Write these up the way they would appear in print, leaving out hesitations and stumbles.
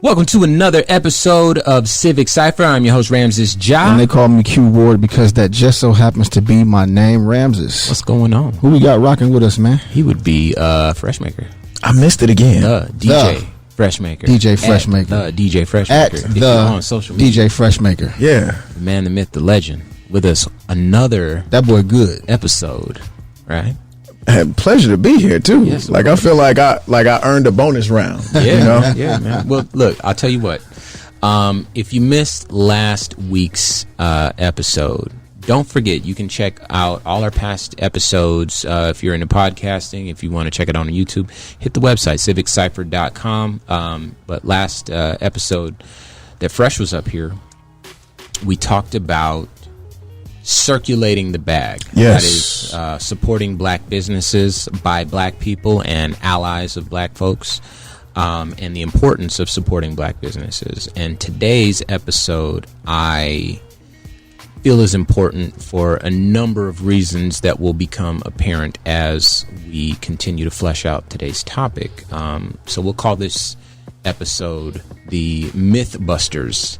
Welcome to another episode of Civic Cypher. I'm your host, Ramses Ja. And they call me Q Ward because that just so happens to be my name, Ramses. What's going on? Who we got rocking with us, man? He would be Freshmaker. I missed it again. DJ Freshmaker. DJ Freshmaker. DJ Freshmaker. At If you're on social media. DJ Freshmaker. Yeah. The man, the myth, the legend. With us another That boy good. episode, right? Pleasure to be here too. Yes, like I feel like I earned a bonus round. Yeah, you know? Yeah, man. Well, look, I'll tell you what. If you missed last week's episode, don't forget you can check out all our past episodes. If you're into podcasting, if you want to check it out on YouTube, hit the website civiccypher.com. But last episode that Fresh was up here, we talked about circulating the bag. Yes. That is supporting black businesses by black people and allies of black folks, and the importance of supporting black businesses. And today's episode, I feel, is important for a number of reasons that will become apparent as we continue to flesh out today's topic. So we'll call this episode the Mythbusters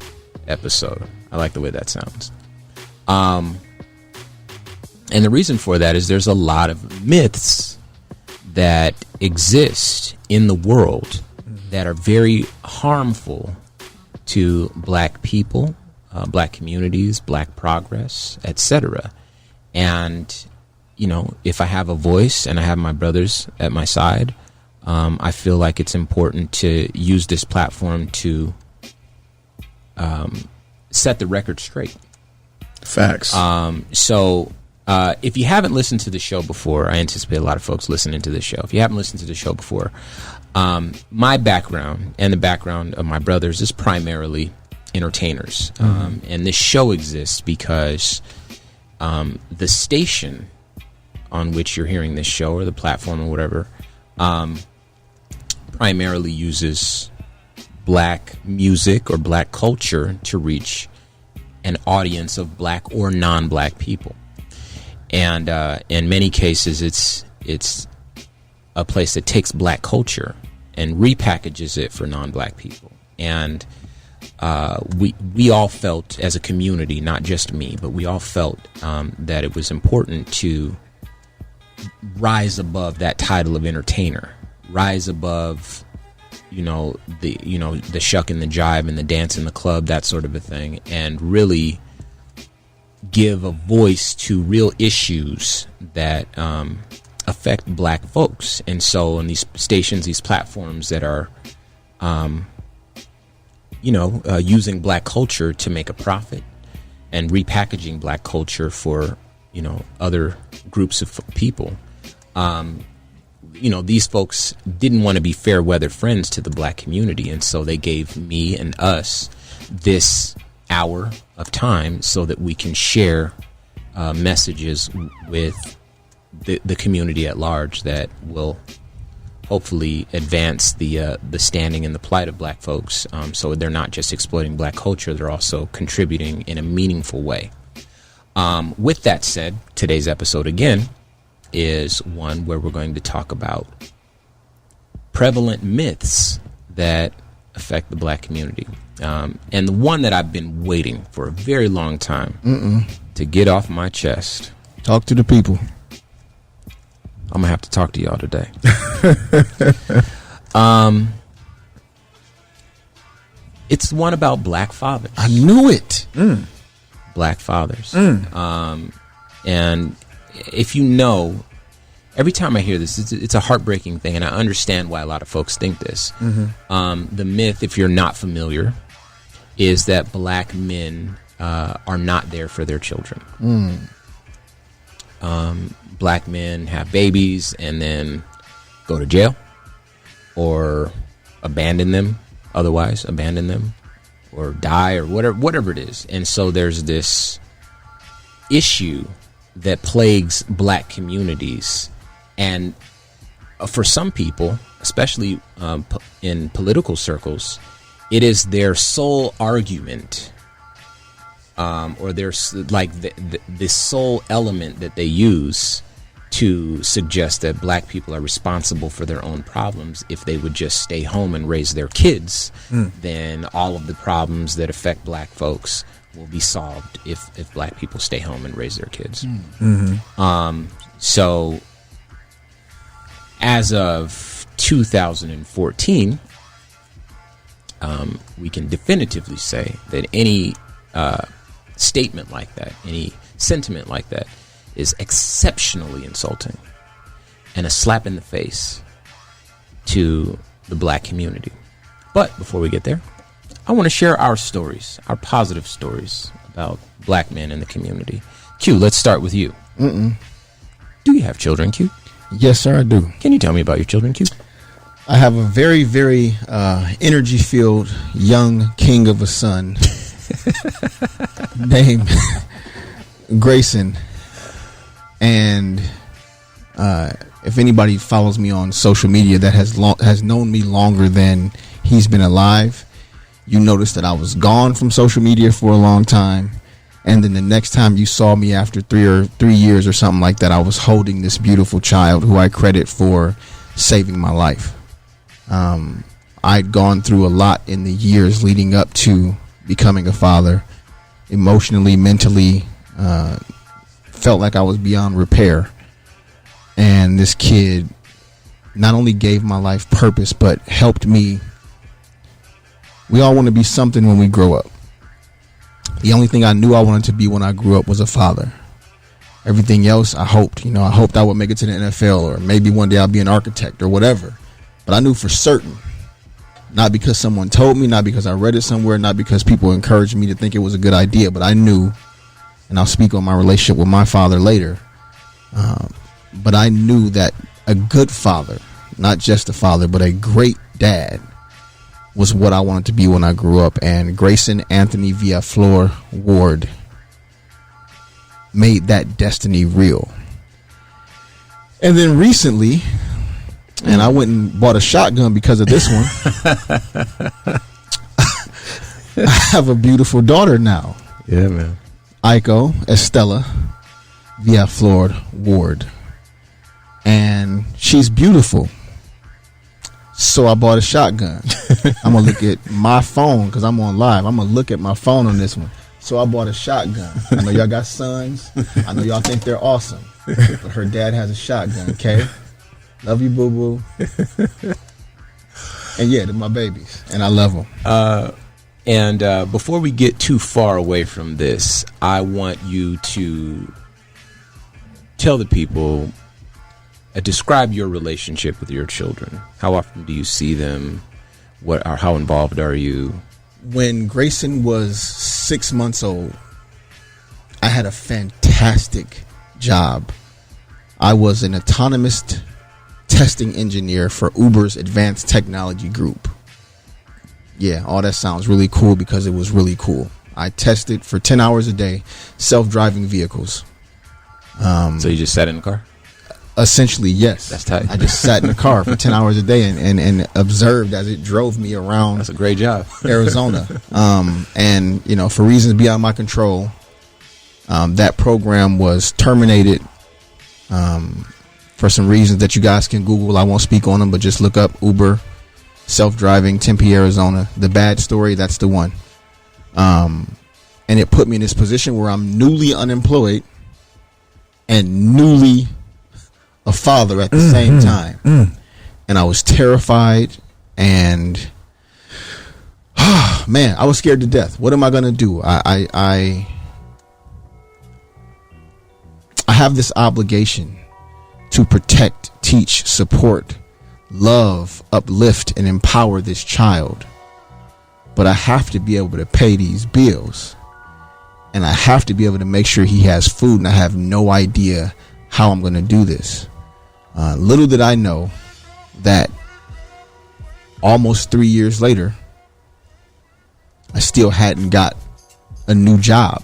episode. I like the way that sounds. And the reason for that is there's a lot of myths that exist in the world that are very harmful to black people, black communities, black progress, etc. And, you know, if I have a voice and I have my brothers at my side, I feel like it's important to use this platform to set the record straight. Facts. So if you haven't listened to the show before, I anticipate a lot of folks listening to this show. If you haven't listened to the show before, my background and the background of my brothers is primarily entertainers. And this show exists because the station on which you're hearing this show, or the platform or whatever, primarily uses black music or black culture to reach an audience of black or non-black people. And in many cases, it's a place that takes black culture and repackages it for non-black people. And we all felt as a community, not just me, but we all felt that it was important to rise above that title of entertainer, rise above, the shuck and the jive and the dance in the club, that sort of a thing, and really give a voice to real issues that affect black folks. And so on these stations, these platforms that are, using black culture to make a profit and repackaging black culture for, other groups of people, these folks didn't want to be fair weather friends to the black community. And so they gave me and us this hour of time so that we can share messages with the community at large that will hopefully advance the standing and the plight of black folks. So they're not just exploiting black culture, they're also contributing in a meaningful way. With that said, today's episode again is one where we're going to talk about prevalent myths that affect the black community. And the one that I've been waiting for a very long time to get off my chest. Talk to the people. I'm going to have to talk to y'all today. It's one about black fathers. I knew it. Black fathers. And if you know, every time I hear this, it's a heartbreaking thing, and I understand why a lot of folks think this. The myth, if you're not familiar, is that black men are not there for their children. Black men have babies and then go to jail or abandon them, or die, or whatever it is. And so there's this issue that plagues black communities, and for some people, especially in political circles, it is their sole argument, or there's like the sole element that they use to suggest that black people are responsible for their own problems. If they would just stay home and raise their kids, then all of the problems that affect black folks will be solved if black people stay home and raise their kids. So as of 2014, we can definitively say that any statement like that, any sentiment like that, is exceptionally insulting and a slap in the face to the black community. But before we get there, I want to share our stories, our positive stories about black men in the community. Q, let's start with you. Do you have children, Q? Yes, sir, I do. Can you tell me about your children, Q? I have a very, very energy-filled young king of a son named Grayson. And if anybody follows me on social media that has known me longer than he's been alive, you notice that I was gone from social media for a long time. And then the next time you saw me after 3 years or something like that, I was holding this beautiful child who I credit for saving my life. I'd gone through a lot in the years leading up to becoming a father, emotionally, mentally, felt like I was beyond repair. And this kid not only gave my life purpose, but helped me. We all want to be something when we grow up. The only thing I knew I wanted to be when I grew up was a father. Everything else, I hoped I would make it to the NFL, or maybe one day I'll be an architect or whatever. But I knew for certain, not because someone told me, not because I read it somewhere, not because people encouraged me to think it was a good idea, but I knew, and I'll speak on my relationship with my father later, but I knew that a good father, not just a father, but a great dad, was what I wanted to be when I grew up. And Grayson Anthony Villaflor Ward made that destiny real. And then recently, and I went and bought a shotgun because of this one, I have a beautiful daughter now. Yeah, man. Aiko Estella Villaflor Ward. And she's beautiful. So I bought a shotgun. I'm going to look at my phone because I'm on live. I'm going to look at my phone on this one. So I bought a shotgun. I know y'all got sons. I know y'all think they're awesome. But her dad has a shotgun, okay? Love you, boo-boo. And yeah, they're my babies. And I love them. And before we get too far away from this, I want you to tell the people, describe your relationship with your children. How often do you see them? How involved are you? When Grayson was 6 months old, I had a fantastic job. I was an autonomous testing engineer for Uber's advanced technology group. Yeah, all that sounds really cool because it was really cool. I tested for 10 hours a day, self-driving vehicles. So you just sat in the car? Essentially, yes. That's tight. I just sat in the car for 10 hours a day and observed as it drove me around. That's a great job. Arizona. And, for reasons beyond my control, that program was terminated for some reasons that you guys can Google. I won't speak on them, but just look up Uber, self-driving, Tempe, Arizona. The bad story, that's the one. And it put me in this position where I'm newly unemployed and newly a father at the same time. And I was terrified and man, I was scared to death. What am I going to do? I have this obligation to protect, teach, support, love, uplift, and empower this child. But I have to be able to pay these bills. And I have to be able to make sure he has food. And I have no idea how I'm going to do this. Little did I know that almost 3 years later, I still hadn't got a new job.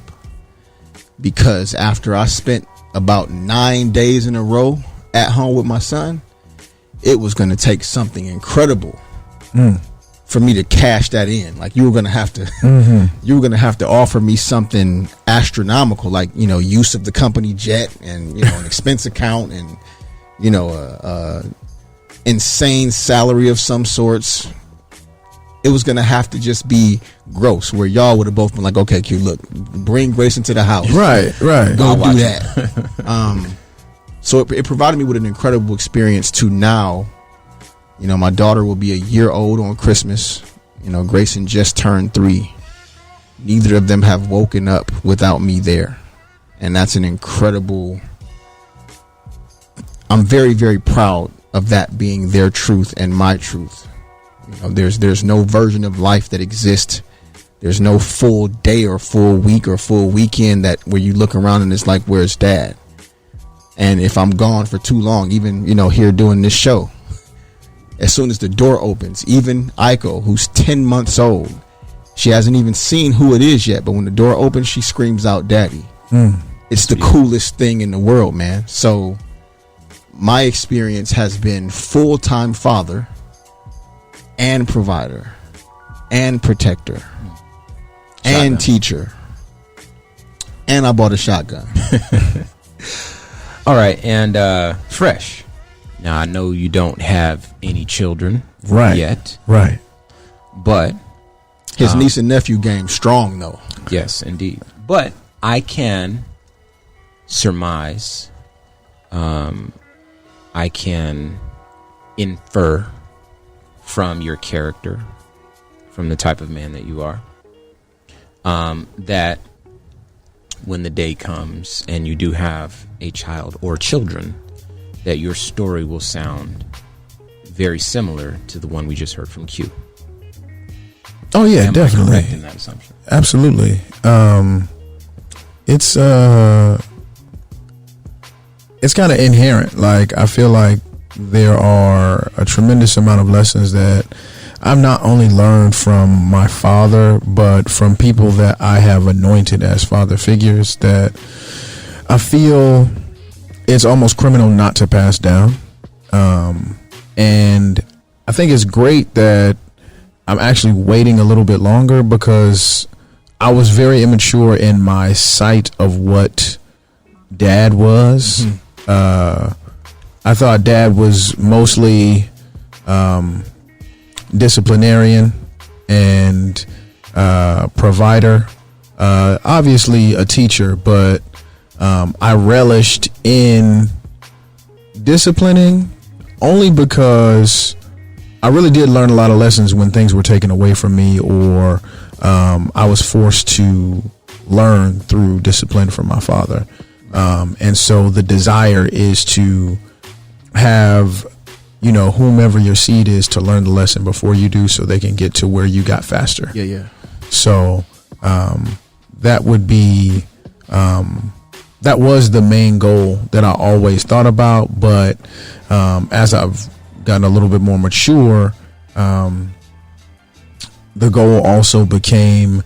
Because after I spent about 9 days in a row at home with my son, it was going to take something incredible for me to cash that in. Like, you were gonna have to, you were gonna have to offer me something astronomical, like, you know, use of the company jet, and, you know, an expense account, and, you know, insane salary of some sorts. It was gonna have to just be gross, where y'all would have both been like, okay, Q, look, bring Grace into the house, Right. go do that. So it provided me with an incredible experience to now, you know, my daughter will be a year old on Christmas. You know, Grayson just turned 3. Neither of them have woken up without me there. And that's an incredible, I'm very, very proud of that being their truth and my truth. You know, there's no version of life that exists. There's no full day or full week or full weekend that where you look around and it's like, where's dad? And if I'm gone for too long, even, you know, here doing this show, as soon as the door opens, even Aiko, who's 10 months old, she hasn't even seen who it is yet, but when the door opens, she screams out, "Daddy." It's the coolest thing in the world, man. So my experience has been full-time father and provider and protector and teacher, and I bought a shotgun. All right, and Fresh. Now, I know you don't have any children yet. Right. But his niece and nephew game strong, though. Yes, indeed. But I can surmise, I can infer from your character, from the type of man that you are, that when the day comes and you do have a child or children, that your story will sound very similar to the one we just heard from Q. Oh yeah, Am I definitely. correct in that assumption? Absolutely. It's kind of inherent. Like, I feel like there are a tremendous amount of lessons that I've not only learned from my father, but from people that I have anointed as father figures, that I feel it's almost criminal not to pass down. And I think it's great that I'm actually waiting a little bit longer, because I was very immature in my sight of what dad was. I thought dad was mostly disciplinarian and provider, obviously a teacher, but I relished in disciplining only because I really did learn a lot of lessons when things were taken away from me, or I was forced to learn through discipline from my father. And so the desire is to have, you know, whomever your seed is to learn the lesson before you do, so they can get to where you got faster. Yeah. So that would be that was the main goal that I always thought about. But as I've gotten a little bit more mature, the goal also became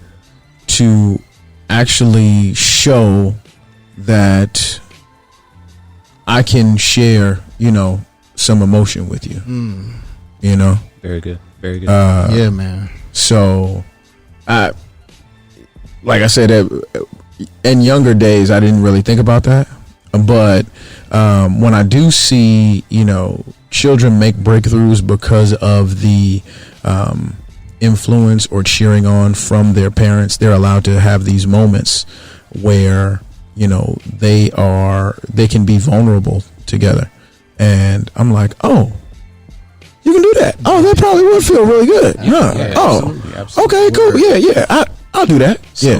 to actually show that I can share, you know, some emotion with you. You know, Very good. Very good. Yeah, man. so like I said, in younger days, I didn't really think about that. But when I do see, you know, children make breakthroughs because of the influence or cheering on from their parents, they're allowed to have these moments where, you know, they can be vulnerable together. And I'm like, oh, you can do that. Oh, that probably would feel really good. Yeah, Oh, absolutely. okay, cool. Yeah. I'll do that.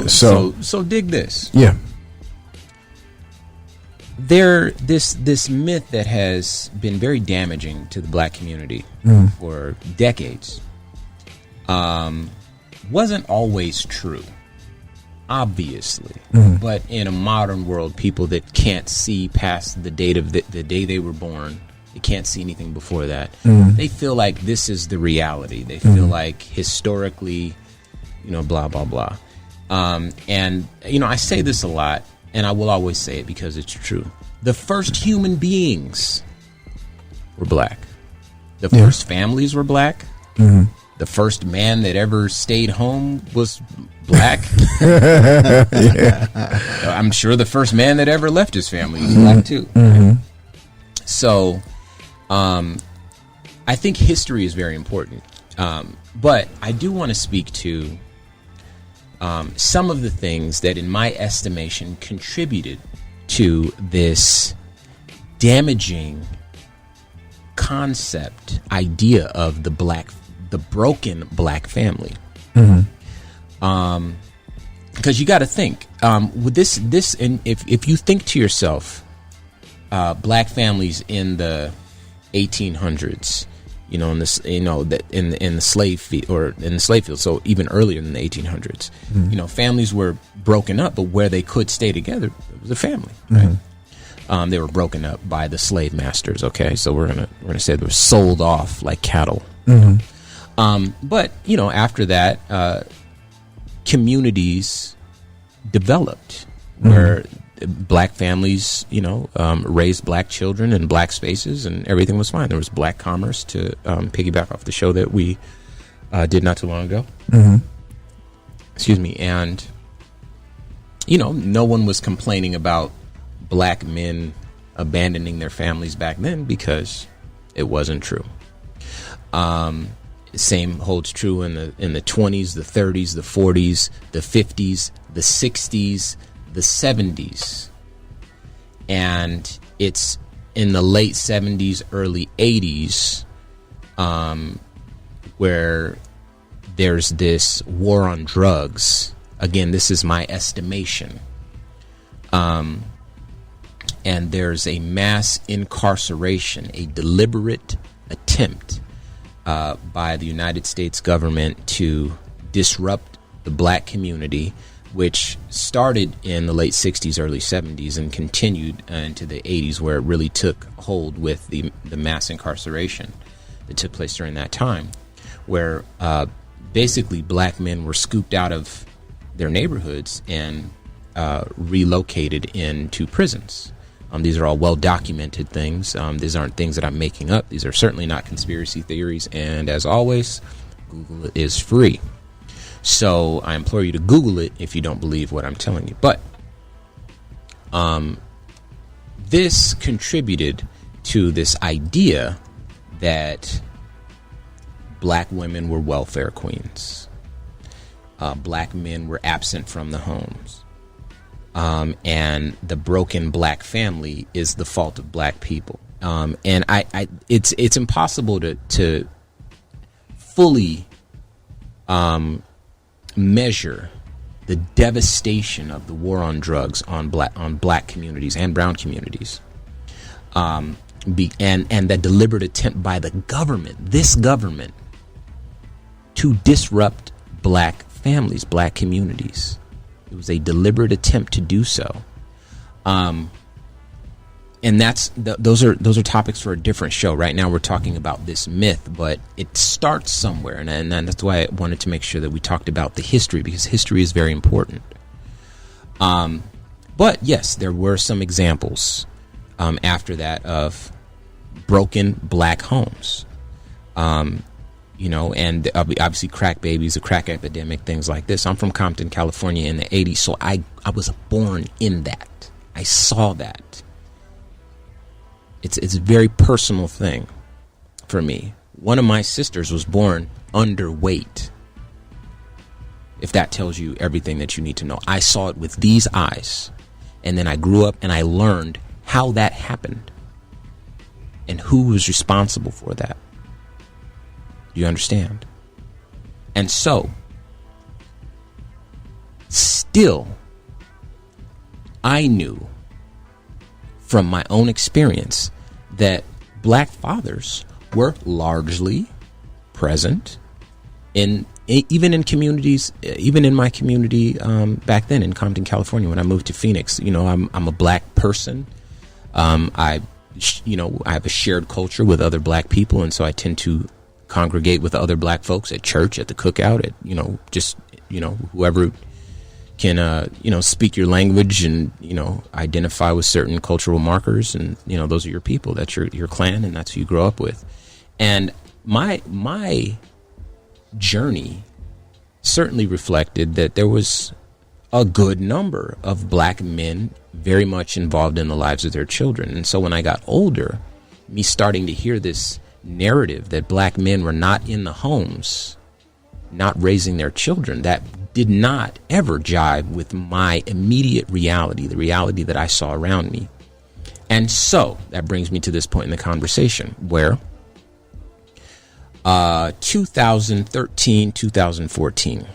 So dig this. Yeah. This myth that has been very damaging to the black community for decades wasn't always true, obviously. But in a modern world, people that can't see past the date of the day they were born, they can't see anything before that. They feel like this is the reality. They feel like historically, you know, blah, blah, blah. And, you know, I say this a lot, and I will always say it because it's true. The first human beings were black. The first families were black. the first man that ever stayed home was black. I'm sure the first man that ever left his family was black too. Mm-hmm. So, I think history is very important. But I do want to speak to some of the things that, in my estimation, contributed to this damaging concept, idea of the broken black family. Mm-hmm. Because you got to think with this, and if you think to yourself, black families in the 1800s, in this, that in the slave field, so even earlier than the 1800s, Mm-hmm. Families were broken up, but where they could stay together, it was a family, right? Mm-hmm. They were broken up by the slave masters. Okay, so we're gonna say they were sold off like cattle. Mm-hmm. But after that, communities developed where black families, raised black children in black spaces, and everything was fine. There was black commerce, to piggyback off the show that we did not too long ago. Mm-hmm. Excuse me. And, no one was complaining about black men abandoning their families back then, because it wasn't true. Same holds true in the 20s, the 30s, the 40s, the 50s, the 60s, the 70s. And it's in the late 70s, early 80s, where there's this war on drugs. Again, this is my estimation. And there's a mass incarceration, a deliberate attempt by the United States government to disrupt the black community, which started in the late 60s, early 70s, and continued into the 80s, where it really took hold with the mass incarceration that took place during that time, where basically black men were scooped out of their neighborhoods and relocated into prisons. These are all well-documented things. These aren't things that I'm making up. These are certainly not conspiracy theories. And as always, Google is free. So I implore you to Google it if you don't believe what I'm telling you. But this contributed to this idea that black women were welfare queens. Black men were absent from the homes. And the broken black family is the fault of black people. And it's impossible to fully measure the devastation of the war on drugs on black communities and brown communities, and the deliberate attempt by the government, this government, to disrupt black families, black communities. It was a deliberate attempt to do so, and those are topics for a different show. Right now, we're talking about this myth, but it starts somewhere, and that's why I wanted to make sure that we talked about the history, because history is very important. But yes, there were some examples after that of broken black homes. And obviously crack babies, a crack epidemic, things like this. I'm from Compton, California in the 80s, so I was born in that. I saw that. It's a very personal thing for me. One of my sisters was born underweight, if that tells you everything that you need to know. I saw it with these eyes, and then I grew up and I learned how that happened and who was responsible for that. Do you understand? And so, still, I knew from my own experience that black fathers were largely present even in communities, even in my community back then in Compton, California. When I moved to Phoenix, I'm a black person. I have a shared culture with other black people, and so I tend to congregate with other black folks at church, at the cookout, at whoever can speak your language and identify with certain cultural markers, and those are your people, that's your clan, and that's who you grow up with. And my journey certainly reflected that there was a good number of black men very much involved in the lives of their children. And so when I got older, me starting to hear this narrative that black men were not in the homes, not raising their children, that did not ever jive with my immediate reality, the reality that I saw around me. And so that brings me to this point in the conversation where 2013, 2014.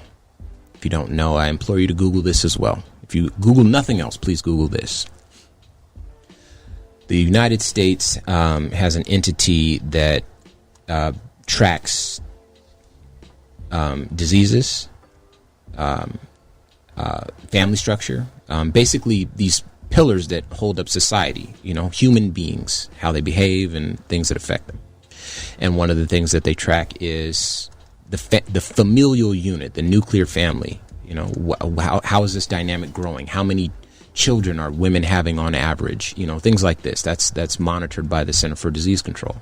If you don't know, I implore you to Google this as well. If you Google nothing else, please Google this. The United States has an entity that tracks diseases, family structure, basically these pillars that hold up society, human beings, how they behave and things that affect them. And one of the things that they track is the familial unit, the nuclear family. How is this dynamic growing? How many children are women having on average? Things like this. That's monitored by the Center for Disease Control.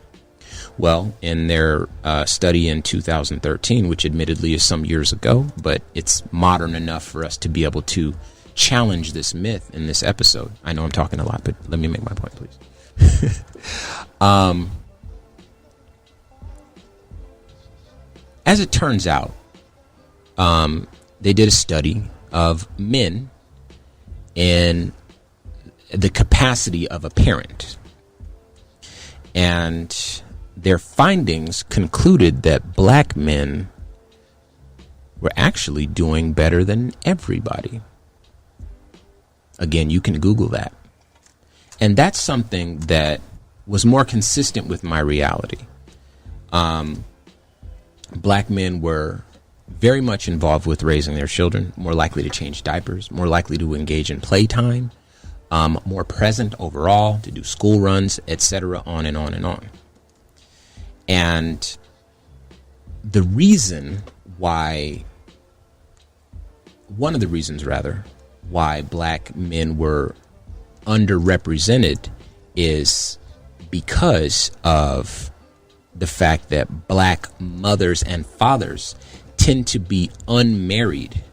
Well, in their study in 2013, which admittedly is some years ago, but it's modern enough for us to be able to challenge this myth in this episode. I know I'm talking a lot, but let me make my point, please. As it turns out, they did a study of men and the capacity of a parent. And their findings concluded that black men were actually doing better than everybody. Again, you can Google that. And that's something that was more consistent with my reality. Black men were very much involved with raising their children, more likely to change diapers, more likely to engage in playtime, more present overall, to do school runs, etc., on and on and on. And the reason why, one of the reasons rather, why black men were underrepresented is because of the fact that black mothers and fathers tend to be unmarried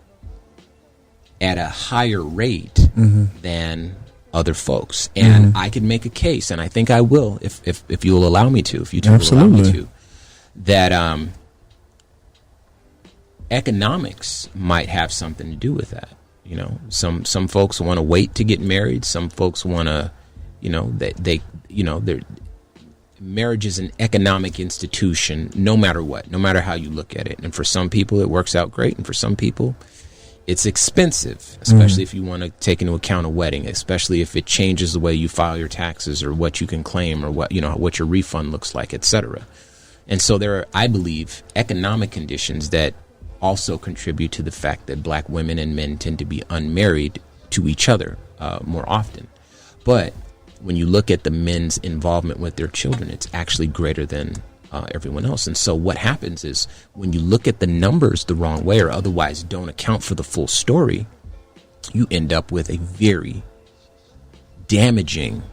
at a higher rate than other folks. And I could make a case, and I think I will, if you'll allow me to, if you two will allow me to, that economics might have something to do with that. Some folks want to wait to get married. Some folks want to, marriage is an economic institution, no matter what, no matter how you look at it. And for some people, it works out great. And for some people, it's expensive, especially if you want to take into account a wedding, especially if it changes the way you file your taxes or what you can claim or what your refund looks like, etc. And so there are, I believe, economic conditions that also contribute to the fact that black women and men tend to be unmarried to each other more often. But when you look at the men's involvement with their children, it's actually greater than everyone else. And so what happens is when you look at the numbers the wrong way or otherwise don't account for the full story, you end up with a very damaging,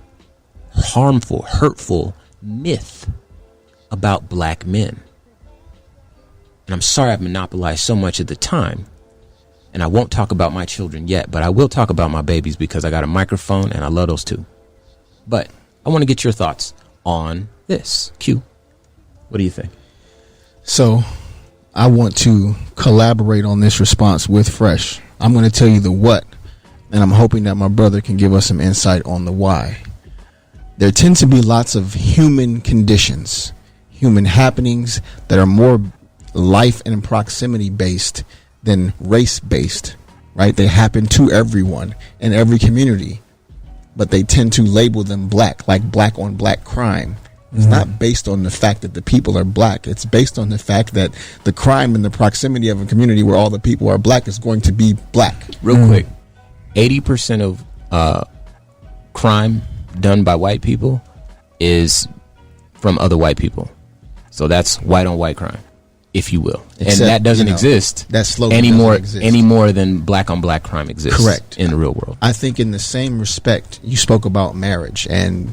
harmful, hurtful myth about black men. And I'm sorry I've monopolized so much of the time. And I won't talk about my children yet, but I will talk about my babies because I got a microphone and I love those too. But I want to get your thoughts on this. Q, what do you think? So I want to collaborate on this response with Fresh. I'm going to tell you the what, and I'm hoping that my brother can give us some insight on the why. There tend to be lots of human conditions, human happenings that are more life and proximity based than race based, right? They happen to everyone in every community, but they tend to label them black, like black on black crime. It's not based on the fact that the people are black. It's based on the fact that the crime in the proximity of a community where all the people are black is going to be black. Real quick, 80% of crime done by white people is from other white people. So that's white on white crime, if you will. Except, and that doesn't exist that slogan anymore, doesn't exist. any more than black on black crime exists. Correct. In the real world. I think in the same respect, you spoke about marriage and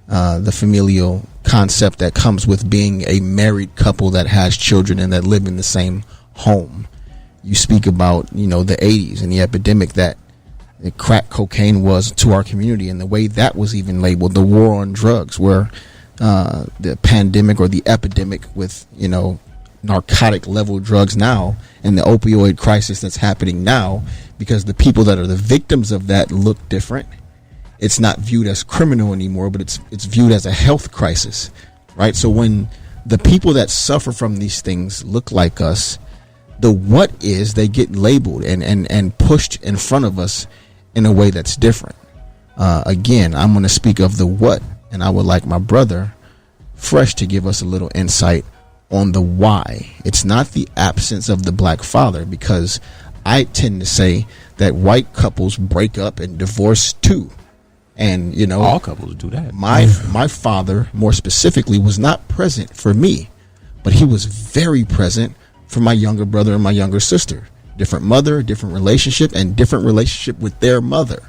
the familial concept that comes with being a married couple that has children and that live in the same home. You speak about, the 80s and the epidemic that crack cocaine was to our community, and the way that was even labeled, the war on drugs, where the pandemic or the epidemic with, narcotic level drugs now, and the opioid crisis that's happening now, because the people that are the victims of that look different. It's not viewed as criminal anymore, but it's viewed as a health crisis, right? So when the people that suffer from these things look like us, the what is, they get labeled and pushed in front of us in a way that's different. Again, I'm going to speak of the what, and I would like my brother Fresh to give us a little insight on the why. It's not the absence of the black father, because I tend to say that white couples break up and divorce too. And, all couples do that. My father, more specifically, was not present for me, but he was very present for my younger brother and my younger sister. Different mother, different relationship, and different relationship with their mother.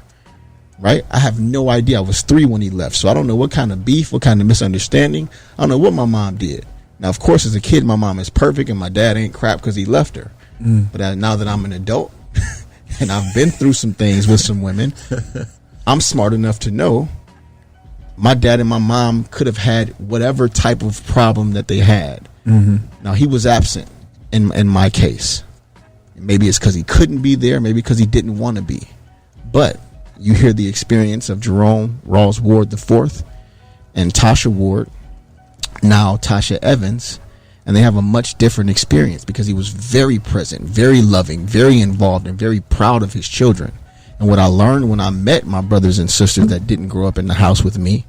Right? I have no idea. I was 3 when he left, so I don't know what kind of beef, what kind of misunderstanding. I don't know what my mom did. Now, of course, as a kid, my mom is perfect and my dad ain't crap because he left her. But now that I'm an adult and I've been through some things with some women, I'm smart enough to know my dad and my mom could have had whatever type of problem that they had. Now, he was absent in my case. Maybe it's because he couldn't be there, maybe because he didn't want to be. But you hear the experience of Jerome Rawls Ward IV and Tasha Ward, now Tasha Evans, and they have a much different experience because he was very present, very loving, very involved, and very proud of his children. And what I learned when I met my brothers and sisters that didn't grow up in the house with me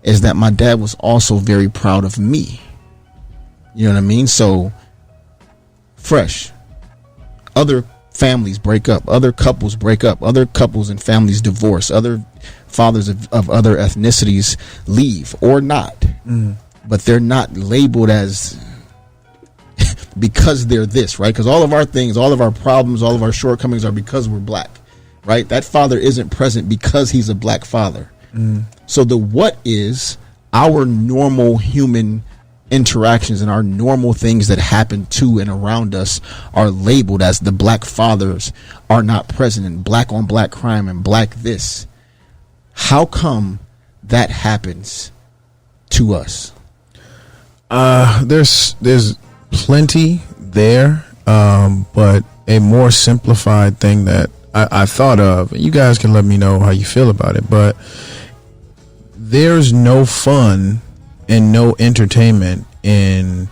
is that my dad was also very proud of me. You know what I mean? So, Fresh, other families break up, other couples break up, other couples and families divorce, other fathers of other ethnicities leave or not. But they're not labeled as because they're this, right? Because all of our things, all of our problems, all of our shortcomings are because we're black, right? That father isn't present because he's a black father. So the what is our normal human interactions and our normal things that happen to and around us are labeled as the black fathers are not present, and black on black crime and black this. How come that happens to us? There's plenty there, but a more simplified thing that I thought of, you guys can let me know how you feel about it, but there's no fun and no entertainment in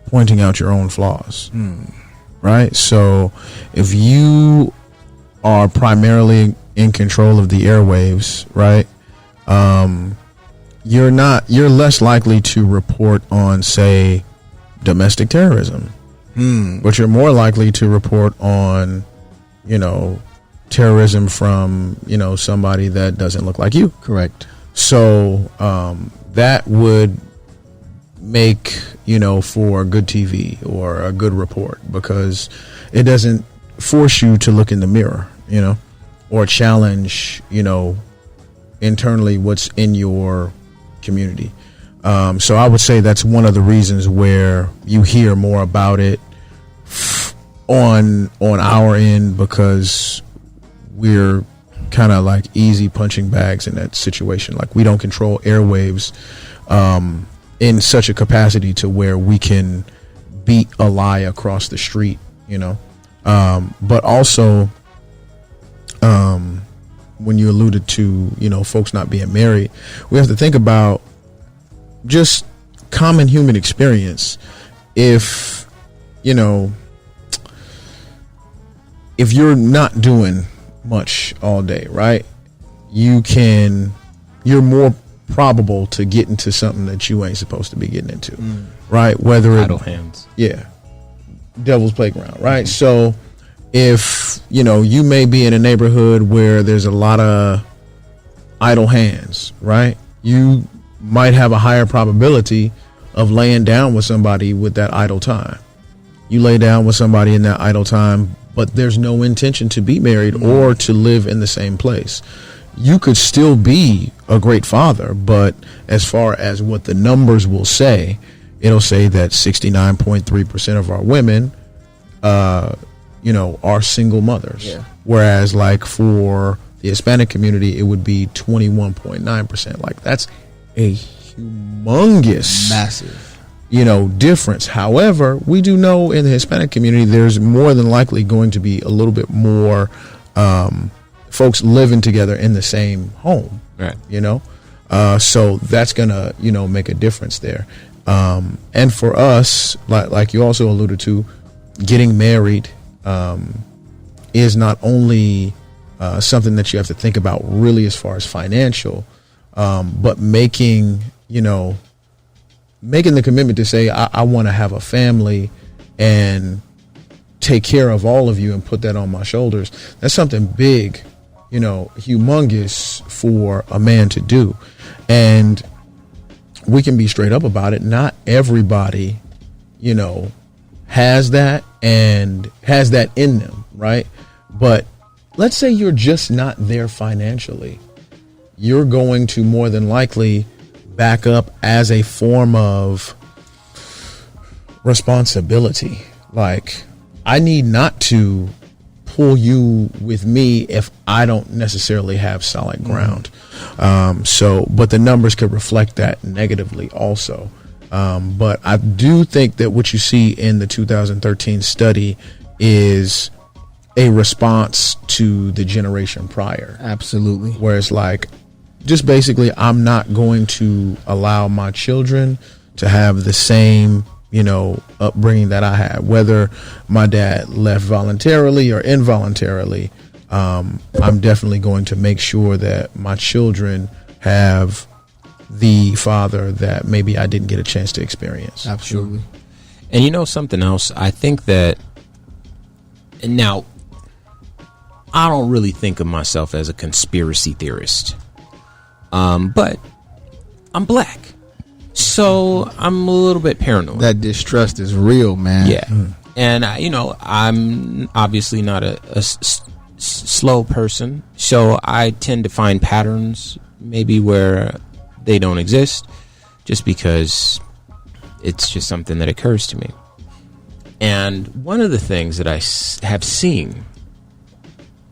pointing out your own flaws, right? So if you are primarily in control of the airwaves, right, you're less likely to report on, say, domestic terrorism, but you're more likely to report on, terrorism from, somebody that doesn't look like you. Correct. So that would make, for good TV or a good report, because it doesn't force you to look in the mirror, or challenge, internally what's in your community. So I would say that's one of the reasons where you hear more about it on our end, because we're kind of like easy punching bags in that situation. Like, we don't control airwaves in such a capacity to where we can beat a lie across the street, but also when you alluded to, folks not being married, we have to think about just common human experience. If you're not doing much all day, right, you're more probable to get into something that you ain't supposed to be getting into, right? Whether idle hands, devil's playground, right? So if you may be in a neighborhood where there's a lot of idle hands, right, you might have a higher probability of laying down with somebody with that idle time. You lay down with somebody in that idle time, but there's no intention to be married or to live in the same place. you could still be a great father, but as far as what the numbers will say, it'll say that 69.3% of our women, are single mothers. Yeah. Whereas like for the Hispanic community, it would be 21.9%. Like that's a humongous, Massive. difference. However, we do know in the Hispanic community, there's more than likely going to be a little bit more folks living together in the same home. Right. So that's gonna, make a difference there. And for us, like you also alluded to, getting married is not only something that you have to think about really as far as financial, but making the commitment to say, I want to have a family and take care of all of you and put that on my shoulders. That's something big, humongous for a man to do. And we can be straight up about it. Not everybody, has that and has that in them, right? But let's say you're just not there financially. You're going to more than likely back up as a form of responsibility. Like, I need not to pull you with me if I don't necessarily have solid ground. But the numbers could reflect that negatively also. But I do think that what you see in the 2013 study is a response to the generation prior. Absolutely. Where it's like, just basically, I'm not going to allow my children to have the same, upbringing that I had, whether my dad left voluntarily or involuntarily. I'm definitely going to make sure that my children have the father that maybe I didn't get a chance to experience. Absolutely. And something else, I think that, and now, I don't really think of myself as a conspiracy theorist, but I'm black, so I'm a little bit paranoid. That distrust is real, man. Yeah. And, I'm obviously not a slow person, so I tend to find patterns maybe where they don't exist, just because it's just something that occurs to me. And one of the things that I have seen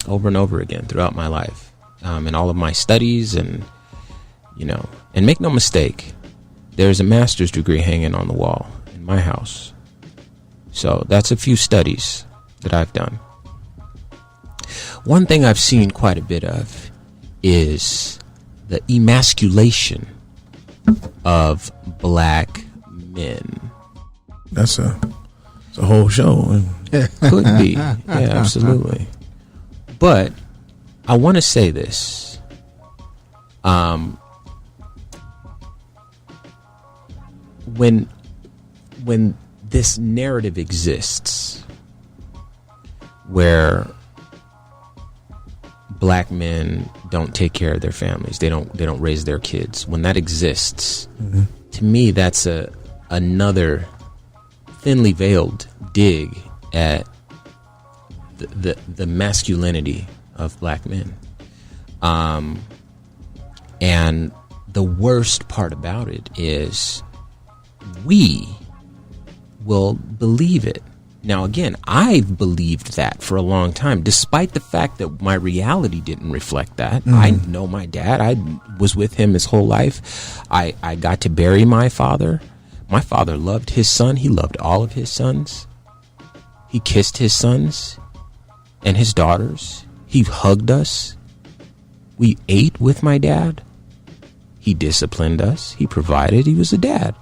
over and over again throughout my life, in all of my studies, and and make no mistake, there's a master's degree hanging on the wall in my house. So that's a few studies that I've done. One thing I've seen quite a bit of is the emasculation of black men. That's a whole show. Could be. Yeah, absolutely. But I want to say this. When this narrative exists where black men don't take care of their families, they don't raise their kids, when that exists, to me that's another thinly veiled dig at the masculinity of black men. And the worst part about it is we will believe it. Now, again, I've believed that for a long time, despite the fact that my reality didn't reflect that. I know my dad. I was with him his whole life. I got to bury my father. My father loved his son. He loved all of his sons. He kissed his sons and his daughters. He hugged us. We ate with my dad. He disciplined us. He provided. He was a dad.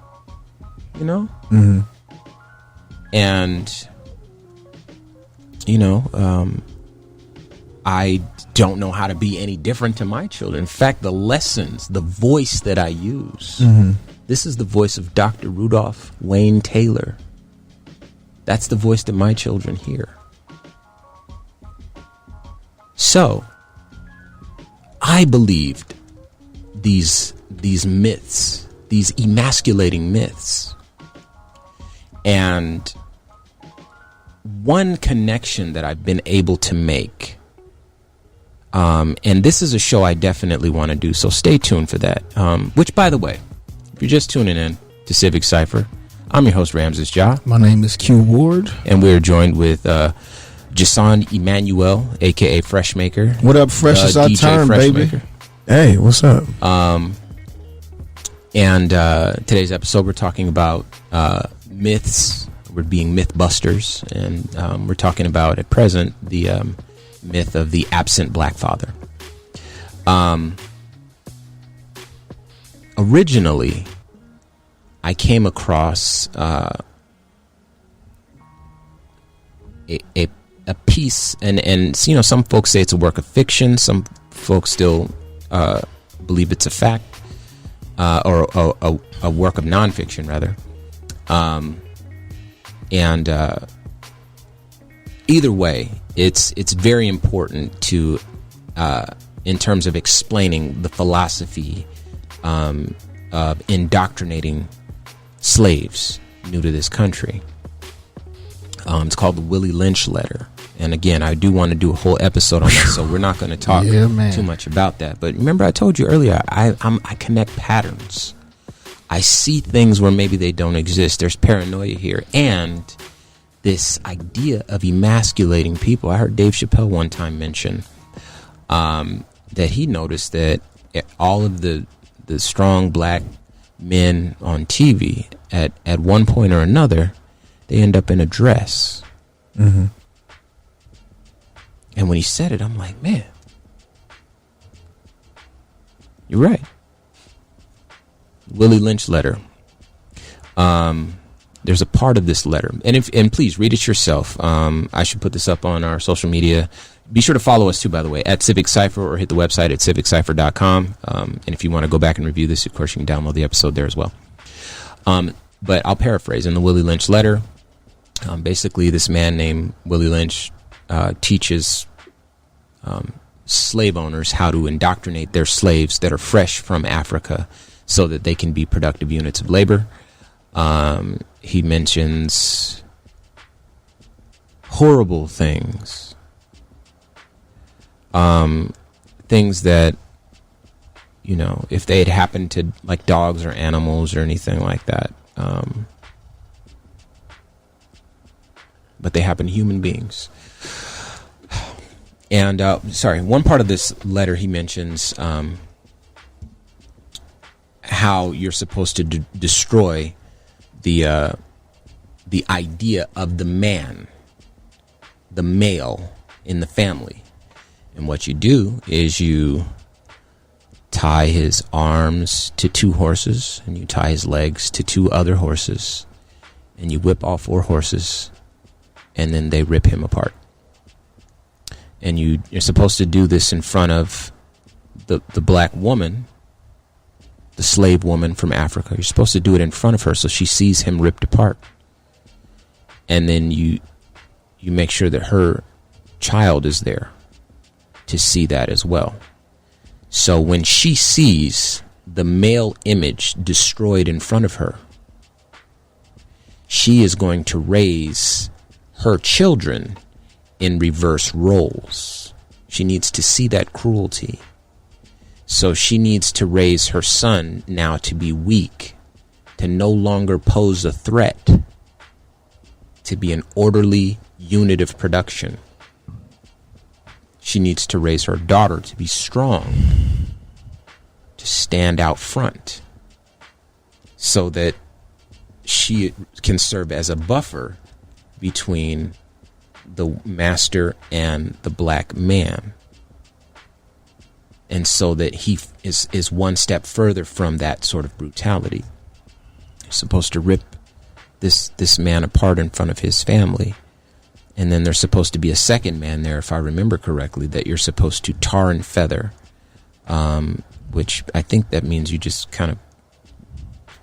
And, I don't know how to be any different to my children. In fact, the lessons, the voice that I use, this is the voice of Dr. Rudolph Wayne Taylor. That's the voice that my children hear. So, I believed these myths, these emasculating myths. And one connection that I've been able to make And this is a show I definitely want to do, so stay tuned for that. Which, by the way, if you're just tuning in to Civic Cypher, I'm your host, Ramses Ja. My name is Q Ward. And we're joined with Jason Emmanuel, a.k.a. Freshmaker. What up, Fresh? It's our turn, baby. Hey, what's up? And today's episode, we're talking about myths. We're being mythbusters. And we're talking about, at present, the myth of the absent black father. Originally, I came across a piece, and you know, some folks say it's a work of fiction. Some folks still believe it's a fact, or a work of nonfiction, rather. And either way, it's very important to, in terms of explaining the philosophy of indoctrinating slaves new to this country. It's called the Willie Lynch Letter. And again, I do want to do a whole episode on that, so we're not going to talk too much about that. But remember, I told you earlier, I connect patterns. I see things where maybe they don't exist. There's paranoia here. And this idea of emasculating people. I heard Dave Chappelle one time mention that he noticed that all of the strong black men on TV, at one point or another, they end up in a dress. Mm-hmm. And when he said it, I'm like, man, you're right. Willie Lynch Letter. There's a part of this letter, and please read it yourself. I should put this up on our social media. Be sure to follow us too, by the way, at Civic Cypher, or hit the website at civiccypher.com. And if you want to go back and review this, of course, you can download the episode there as well. But I'll paraphrase. In the Willie Lynch Letter, basically this man named Willie Lynch teaches slave owners how to indoctrinate their slaves that are fresh from Africa so that they can be productive units of labor. He mentions horrible things. Things that, you know, if they had happened to like dogs or animals or anything like that, but they happen to human beings. And one part of this letter he mentions how you're supposed to destroy the idea of the man, the male in the family. And what you do is you tie his arms to 2 horses, and you tie his legs to 2 other horses, and you whip all 4 horses, and then they rip him apart. And you're supposed to do this in front of the black woman, the slave woman from Africa. You're supposed to do it in front of her so she sees him ripped apart. And then you make sure that her child is there to see that as well. So when she sees the male image destroyed in front of her, she is going to raise her children in reverse roles. She needs to see that cruelty. So she needs to raise her son now to be weak, to no longer pose a threat, to be an orderly unit of production. She needs to raise her daughter to be strong, to stand out front, so that she can serve as a buffer between the master and the black man. And so that he is one step further from that sort of brutality. You're supposed to rip this man apart in front of his family. And then there's supposed to be a second man there, if I remember correctly, that you're supposed to tar and feather, which I think that means you just kind of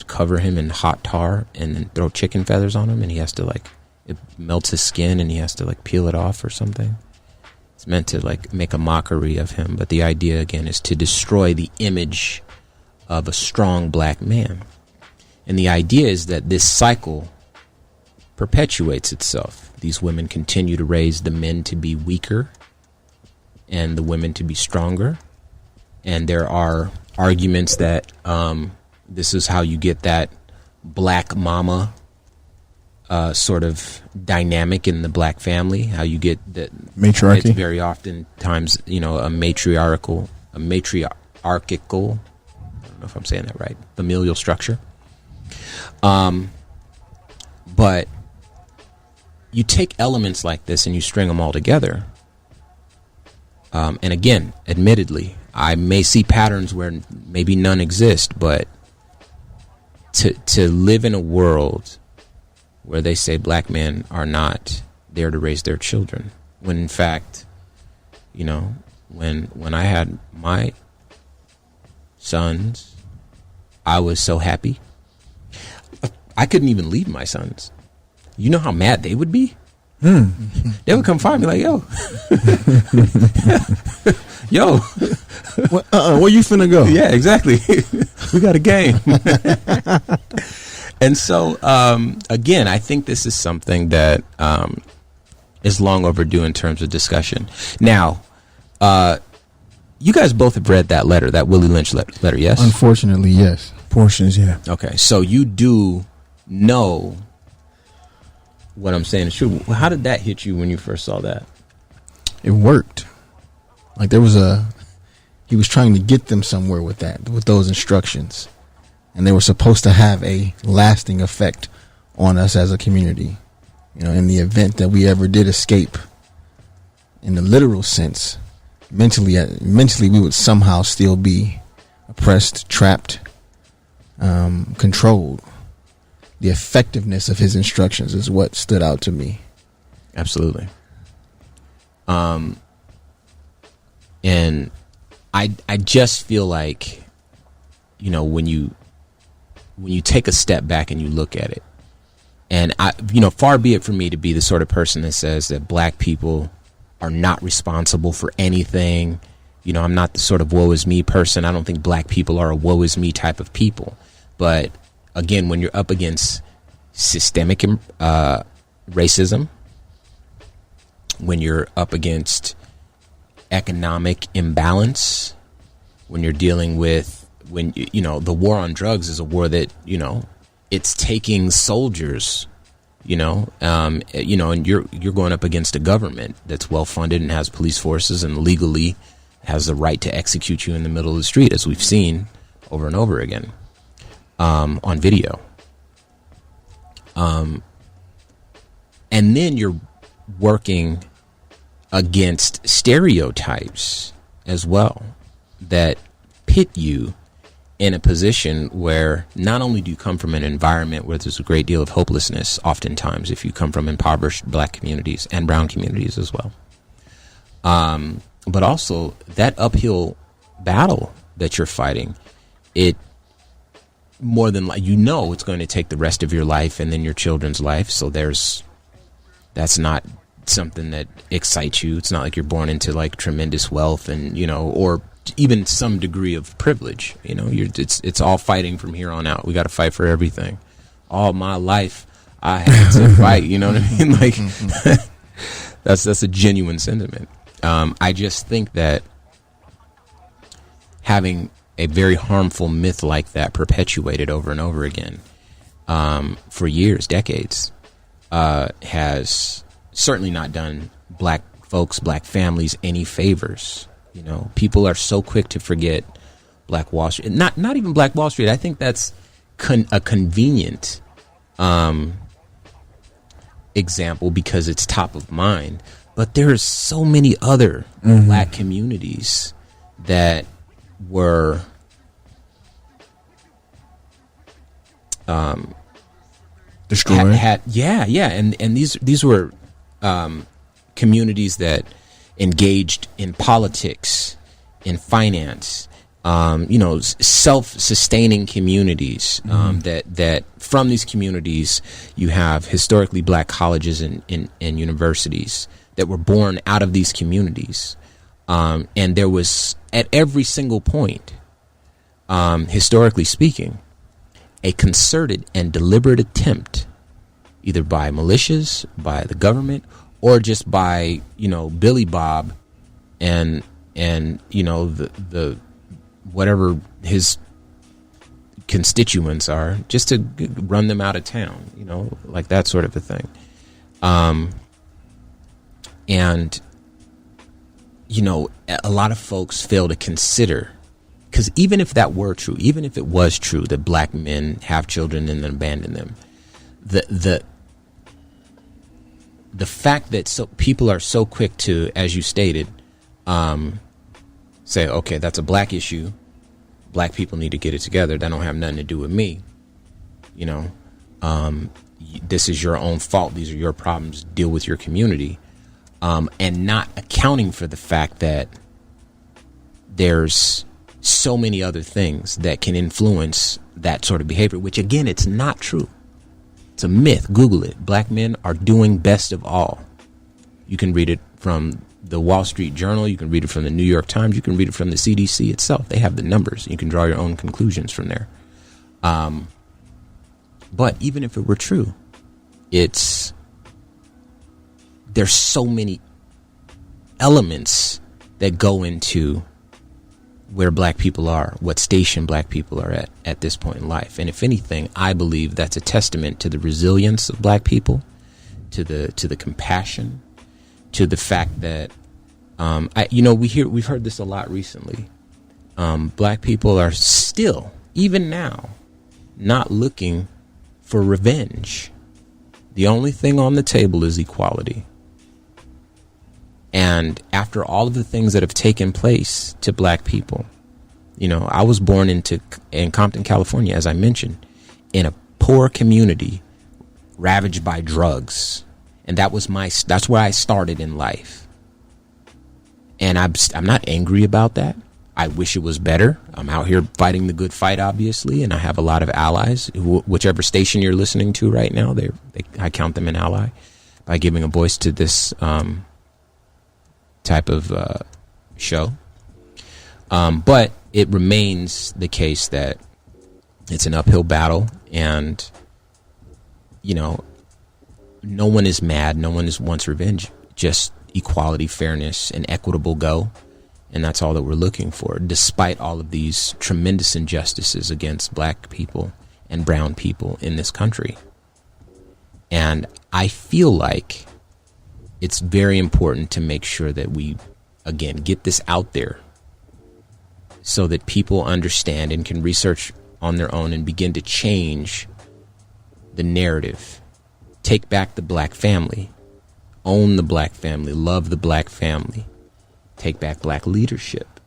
cover him in hot tar and then throw chicken feathers on him, and he has to, like, it melts his skin and he has to, like, peel it off or something. It's meant to, like, make a mockery of him. But the idea, again, is to destroy the image of a strong black man. And the idea is that this cycle perpetuates itself. These women continue to raise the men to be weaker, and the women to be stronger. And there are arguments that this is how you get that black mama sort of dynamic in the black family, how you get that matriarchy. It's very often times, a matriarchal, I don't know if I'm saying that right, familial structure. But you take elements like this and you string them all together. And again, admittedly, I may see patterns where maybe none exist, but to live in a world where they say black men are not there to raise their children, when in fact, when I had my sons, I was so happy. I couldn't even leave my sons. You know how mad they would be? They would come find me like, yo, where you finna go? Yeah, exactly. We got a game. And so, again, I think this is something that is long overdue in terms of discussion. Now, you guys both have read that letter, that Willie Lynch letter, yes? Unfortunately, yes. Portions, yeah. Okay, so you do know what I'm saying is true. How did that hit you when you first saw that? It worked. Like he was trying to get them somewhere with those instructions. And they were supposed to have a lasting effect on us as a community. In the event that we ever did escape, in the literal sense, mentally we would somehow still be oppressed, trapped, controlled. The effectiveness of his instructions is what stood out to me. Absolutely. And I just feel like, when you take a step back and you look at it, and far be it from me to be the sort of person that says that black people are not responsible for anything. I'm not the sort of woe is me person. I don't think black people are a woe is me type of people. But again, when you're up against systemic racism, when you're up against economic imbalance, when you're dealing with, the war on drugs is a war that, it's taking soldiers, and you're going up against a government that's well funded and has police forces and legally has the right to execute you in the middle of the street, as we've seen over and over again. On video. And then you're working against stereotypes as well that pit you in a position where not only do you come from an environment where there's a great deal of hopelessness, oftentimes if you come from impoverished black communities and brown communities as well, but also that uphill battle that you're fighting, it more than it's going to take the rest of your life and then your children's life. So that's not something that excites you. It's not like you're born into like tremendous wealth and, or even some degree of privilege. It's all fighting from here on out. We got to fight for everything. All my life I had to fight, you know what I mean? Like that's a genuine sentiment. I just think that having a very harmful myth like that perpetuated over and over again for years, decades, has certainly not done black folks, black families any favors. People are so quick to forget Black Wall Street. Not even Black Wall Street. I think that's a convenient example because it's top of mind. But there are so many other black communities that were destroyed. And these were communities that engaged in politics, in finance, self-sustaining communities. That from these communities you have historically black colleges and universities that were born out of these communities. And there was, at every single point, historically speaking, a concerted and deliberate attempt, either by militias, by the government, or just by, Billy Bob and the whatever his constituents are, just to run them out of town, like that sort of a thing. And a lot of folks fail to consider, because even if that were true, even if it was true that black men have children and then abandon them, the fact that people are so quick to, as you stated, say, okay, that's a black issue. Black people need to get it together. That don't have nothing to do with me. This is your own fault. These are your problems. Deal with your community. And not accounting for the fact that there's so many other things that can influence that sort of behavior, which again, it's not true. It's a myth. Google it. Black men are doing best of all. You can read it from the Wall Street Journal. You can read it from the New York Times. You can read it from the CDC itself. They have the numbers. You can draw your own conclusions from there. But even if it were true, there's so many elements that go into where black people are, what station black people are at this point in life. And if anything, I believe that's a testament to the resilience of black people, to the compassion, to the fact that we've heard this a lot recently. Black people are still, even now, not looking for revenge. The only thing on the table is equality. And after all of the things that have taken place to black people, I was born in Compton, California, as I mentioned, in a poor community ravaged by drugs. And that's where I started in life. And I'm not angry about that. I wish it was better. I'm out here fighting the good fight, obviously, and I have a lot of allies. Whichever station you're listening to right now, I count them an ally by giving a voice to this type of show. But it remains the case that it's an uphill battle, and no one is mad. No one wants revenge. Just equality, fairness, and equitable go. And that's all that we're looking for, despite all of these tremendous injustices against black people and brown people in this country. And I feel like it's very important to make sure that we, again, get this out there so that people understand and can research on their own and begin to change the narrative. Take back the black family. Own the black family. Love the black family. Take back black leadership.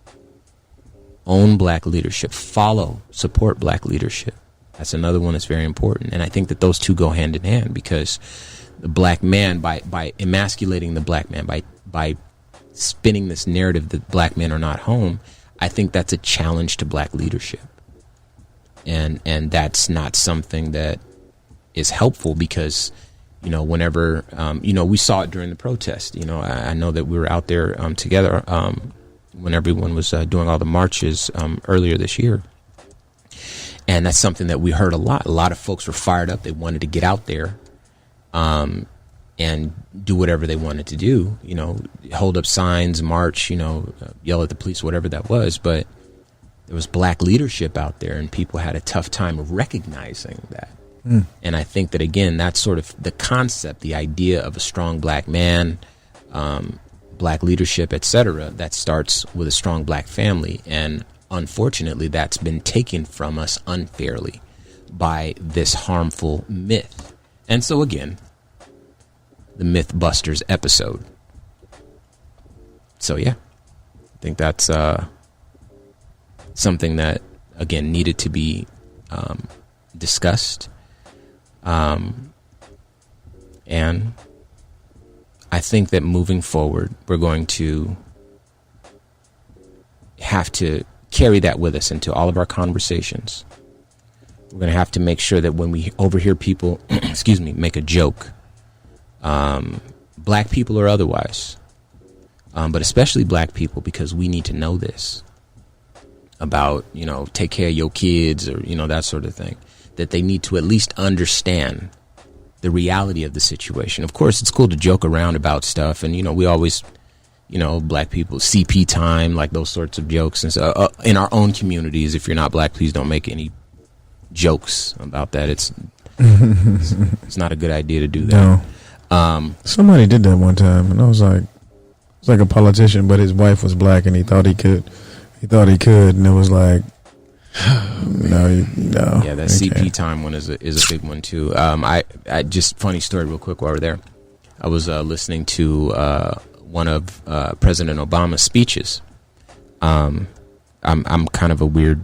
Own black leadership. Follow, support black leadership. That's another one that's very important. And I think that those two go hand in hand, because the black man, by emasculating the black man, by spinning this narrative that black men are not home, I think that's a challenge to black leadership. And that's not something that is helpful, because whenever, we saw it during the protest. I know that we were out there together when everyone was doing all the marches earlier this year. And that's something that we heard a lot. A lot of folks were fired up. They wanted to get out there and do whatever they wanted to do, hold up signs, march, yell at the police, whatever that was. But there was black leadership out there, and people had a tough time recognizing that. And I think that, again, that's sort of the concept, the idea of a strong black man, black leadership, etc., that starts with a strong black family. And unfortunately, that's been taken from us unfairly by this harmful myth. And so, again, the Mythbusters episode. So, yeah, I think that's something that, again, needed to be discussed. And I think that moving forward, we're going to have to carry that with us into all of our conversations. We're going to have to make sure that when we overhear people, make a joke, black people or otherwise, but especially black people, because we need to know this about, take care of your kids, or, that sort of thing, that they need to at least understand the reality of the situation. Of course, it's cool to joke around about stuff, and, we always black people, CP time, like those sorts of jokes. And so in our own communities, if you're not black, please don't make any jokes about that. It's not a good idea to do that. No. Somebody did that one time, and I was like, it's like a politician, but his wife was black, and he thought he could, and it was like, no. Yeah, that CP time one is a big one too. I just funny story real quick while we're there. I was listening to one of President Obama's speeches. I'm kind of a weird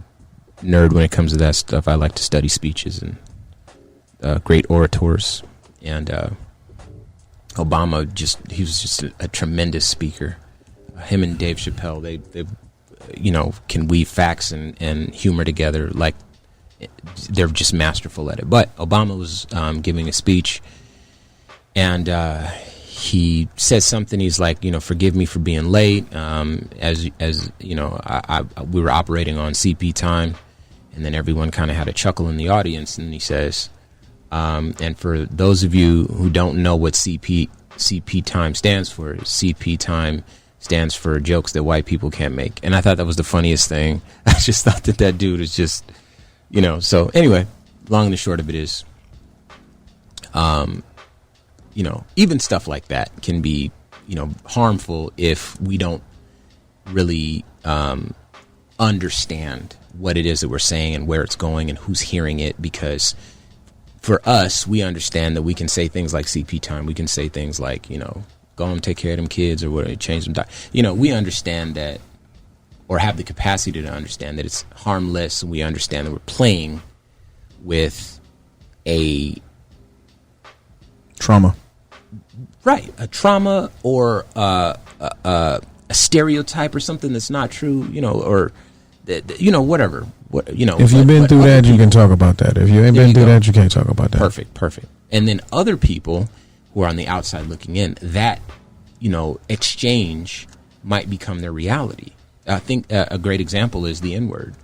nerd when it comes to that stuff. I like to study speeches and great orators, and Obama he was just a tremendous speaker. Him and Dave Chappelle, they can weave facts and humor together. Like, they're just masterful at it. But Obama was giving a speech, and he says something. He's like, forgive me for being late. As we were operating on CP time, and then everyone kind of had a chuckle in the audience. And he says, and for those of you who don't know what CP time stands for, CP time stands for jokes that white people can't make. And I thought that was the funniest thing. I just thought that dude is just, so anyway, long and the short of it is, even stuff like that can be, harmful if we don't really understand what it is that we're saying and where it's going and who's hearing it. Because for us, we understand that we can say things like CP time. We can say things like, go and take care of them kids or whatever, change them. We understand that, or have the capacity to understand that it's harmless. And we understand that we're playing with a trauma. Right. A trauma or a stereotype or something that's not true, or, whatever. If you've been through that, you can talk about that. If you ain't been through that, you can't talk about that. Perfect. And then other people who are on the outside looking in, that, exchange might become their reality. I think a great example is the N-word.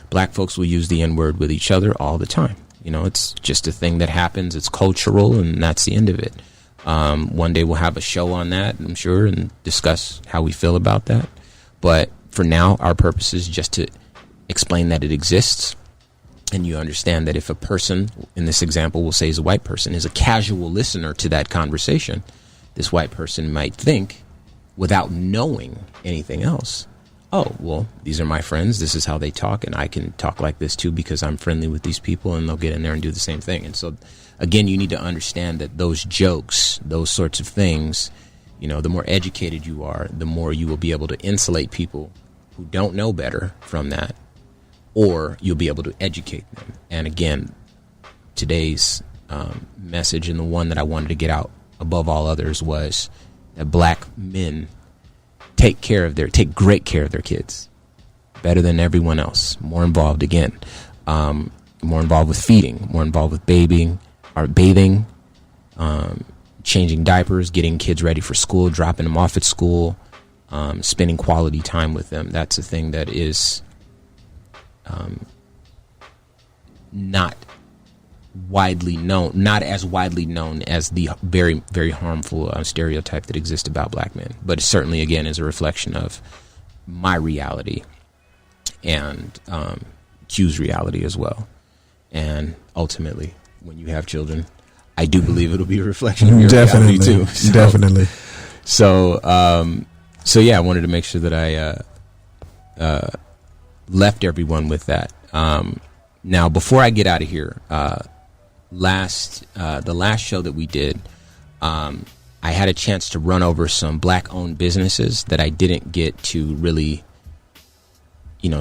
Black folks will use the N-word with each other all the time. It's just a thing that happens. It's cultural, and that's the end of it. One day we'll have a show on that, I'm sure, and discuss how we feel about that. But for now, our purpose is just to explain that it exists. And you understand that if a person, in this example, we'll say is a white person, is a casual listener to that conversation, this white person might think, without knowing anything else, oh, well, these are my friends. This is how they talk, and I can talk like this too because I'm friendly with these people, and they'll get in there and do the same thing. And so, again, you need to understand that those jokes, those sorts of things, the more educated you are, the more you will be able to insulate people who don't know better from that, or you'll be able to educate them. And again, today's message, and the one that I wanted to get out above all others, was that black men take great care of their kids, better than everyone else. More involved, again, more involved with feeding, more involved with bathing, changing diapers, getting kids ready for school, dropping them off at school, spending quality time with them. That's a thing that is not as widely known as the very, very harmful stereotype that exists about black men. But it certainly, again, is a reflection of my reality and Q's reality as well. And ultimately, when you have children, I do believe it'll be a reflection of your reality too. Definitely. So yeah, I wanted to make sure that I left everyone with that. Now, before I get out of here, the last show that we did, I had a chance to run over some black-owned businesses that I didn't get to really,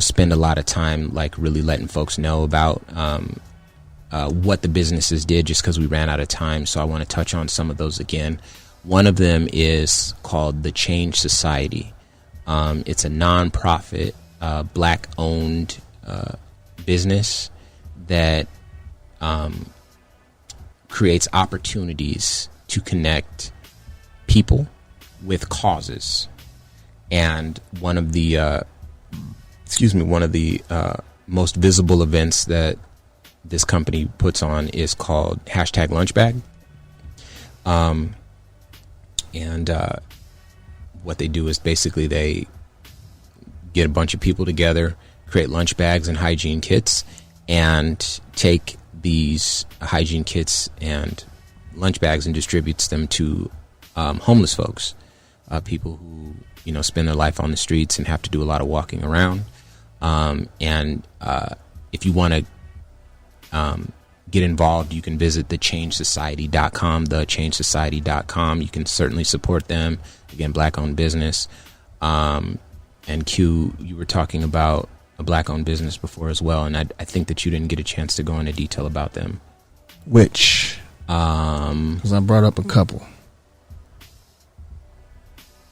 spend a lot of time like really letting folks know about what the businesses did, just because we ran out of time. So I want to touch on some of those again. One of them is called the Change Society. It's a nonprofit, black-owned business that creates opportunities to connect people with causes. And one of the most visible events that this company puts on is called what they do is basically they get a bunch of people together, create lunch bags and hygiene kits, and take these hygiene kits and lunch bags and distributes them to homeless folks, people who spend their life on the streets and have to do a lot of walking around. And if you want to get involved, you can visit thechangesociety.com, thechangesociety.com. You can certainly support them. Again, black-owned business. And Q, you were talking about a black-owned business before as well, and I think that you didn't get a chance to go into detail about them. Which? Because I brought up a couple.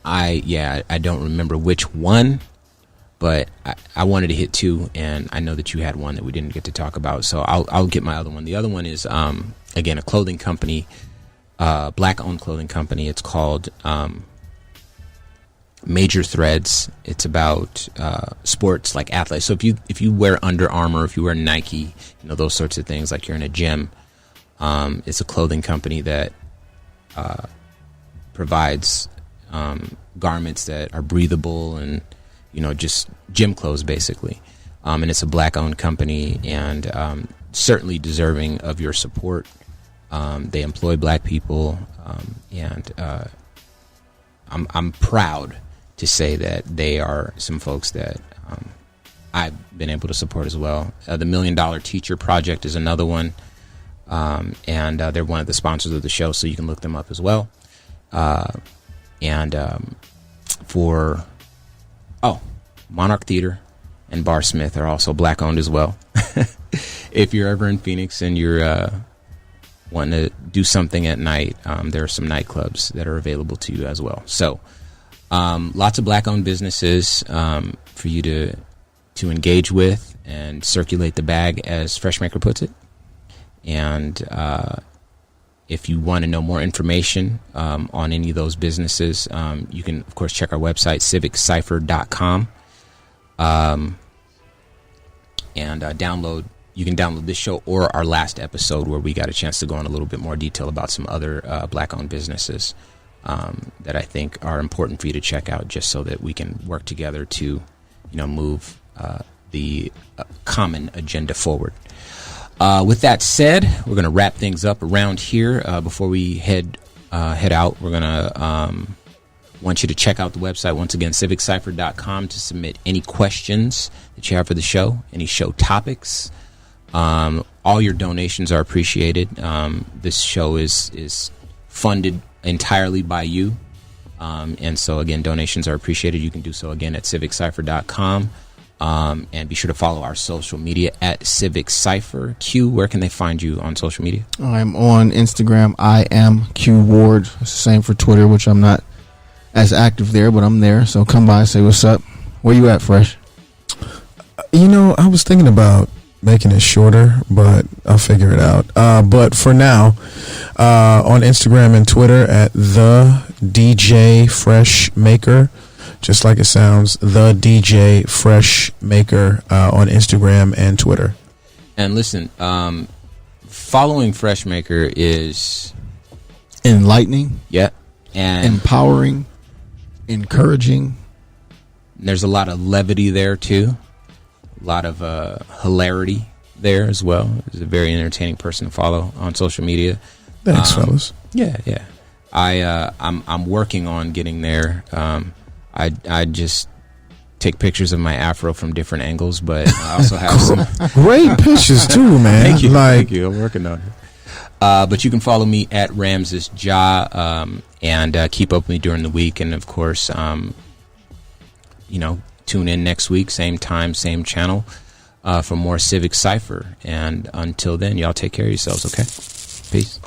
I don't remember which one, but I wanted to hit two, and I know that you had one that we didn't get to talk about, so I'll get my other one. The other one is, again, a clothing company, black-owned clothing company. It's called Major Threads. It's about sports, like athletes. So if you wear Under Armour, if you wear Nike, those sorts of things, like you're in a gym, it's a clothing company that provides garments that are breathable and just gym clothes, basically. And it's a black-owned company, and certainly deserving of your support. They employ black people, and I'm proud to say that they are some folks that I've been able to support as well. The $1 Million Teacher Project is another one, and they're one of the sponsors of the show, so you can look them up as well. Monarch Theater and Barsmith are also black-owned as well. If you're ever in Phoenix and you're wanting to do something at night, there are some nightclubs that are available to you as well. So lots of black-owned businesses for you to engage with and circulate the bag, as Freshmaker puts it. And if you want to know more information on any of those businesses, you can, of course, check our website, civiccipher.com. And you can download this show or our last episode where we got a chance to go in a little bit more detail about some other black-owned businesses that I think are important for you to check out, just so that we can work together to, move the common agenda forward. With that said, we're going to wrap things up around here. Before we head out, we're going to want you to check out the website, once again, civiccipher.com, to submit any questions that you have for the show, any show topics. All your donations are appreciated. This show is funded entirely by you. And so, again, donations are appreciated. You can do so, again, at civiccipher.com. And be sure to follow our social media at Civic Cipher. Q, where can they find you on social media? I'm on Instagram. I am Q Ward. It's the same for Twitter, which I'm not as active there, but I'm there. So come by, say what's up. Where you at, Fresh? I was thinking about making it shorter, but I'll figure it out. But for now, on Instagram and Twitter at the DJ Freshmaker. Just like it sounds, the DJ Freshmaker on Instagram and Twitter. And listen, following Freshmaker is enlightening, and empowering, encouraging. There's a lot of levity there too, a lot of hilarity there as well. He's a very entertaining person to follow on social media. Thanks, fellas. Yeah. I'm working on getting there. I just take pictures of my afro from different angles, but I also have some great pictures too, man. Thank you. I'm working on it. But you can follow me at Ramses Ja, and keep up with me during the week. And of course, tune in next week, same time, same channel, for more Civic Cipher. And until then, y'all take care of yourselves. Okay, peace.